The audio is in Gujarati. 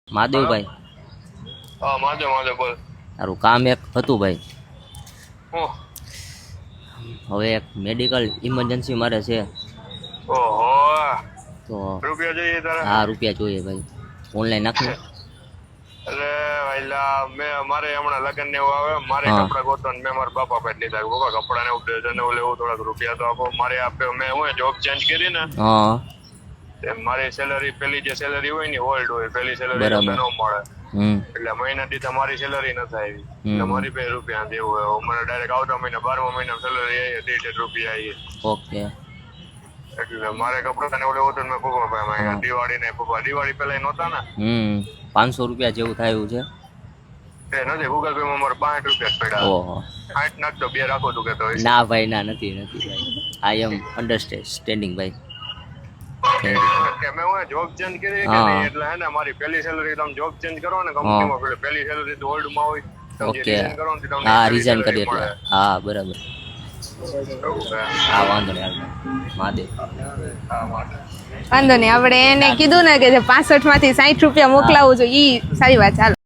મહાદેવભાઈ હા માધવ બોલ. તારું કામ એક હતું ભાઈ. હું હવે એક મેડિકલ ઇમરજન્સી મારે છે ઓહો તો રૂપિયા જોઈએ તારે? હા રૂપિયા જોઈએ ભાઈ. ઓનલાઈન નાખી. એટલે ભાઈલા મારે હમણાં લગ્ન ને એવું આવે મારે હા. કપડા ગોતો ને મેં મારા બાપા પાસે લીધા બાબા કપડા ને એવું લેવું થોડાક રૂપિયા તો આપો મારે આપે મેં હું જોબ ચેન્જ કરી ને હા તે મારી સેલરી પેલી જે સેલરી હોય ને હોલ્ડ હોય પેલી સેલરી બરાબર. તમને ન મળે એટલે મહિના થી તમારી સેલરી ન થાય એટલે હમ. મારી 2 રૂપિયા દેવું હોય મને ડાયરેક્ટ આવતા મહિને 12મા મહિના સેલરી આવી 1.5 રૂપિયા આવી ઓકે. એટલે મારે કપડા ને એવું લેવું હતું ને મેં પપ્પા પાસે માંગ્યા. દિવાળી ને પપ્પા દિવાળી પેલા નહોતા ને 500 રૂપિયા જેવું થાય એવું છે. એ નથી ગૂગલ પે માં મારે 65 રૂપિયા જ પડ્યા. ઓહો 60 નાખતો 2 રાખો તું કેતો હોય ના ભાઈ ના નથી ભાઈ. આઈ એમ અન્ડરસ્ટેન્ડિંગ ભાઈ. કે મેં હું જોબ ચેન્જ કરી કે હા. નહીં એટલે હે ને મારી પેલી સેલરી તમે જોબ ચેન્જ કરો ને કંપનીમાં પેલી સેલરી તો હોલ્ડ માં હોય તમે જે ઓકે. resign કરો ને તમને હા પેલી રિઝાઇન salary કરી એટલે મળે. હા બરાબર. એવું છે. હા વાંધો નહીં હાલ. મહાદેવ. હા માટે વાંધો નહીં, આપણે એને કીધું ને કે જે 65 માંથી 60 રૂપિયા મોકલાવું જોઈએ ઈ સારી વાત. ચાલો.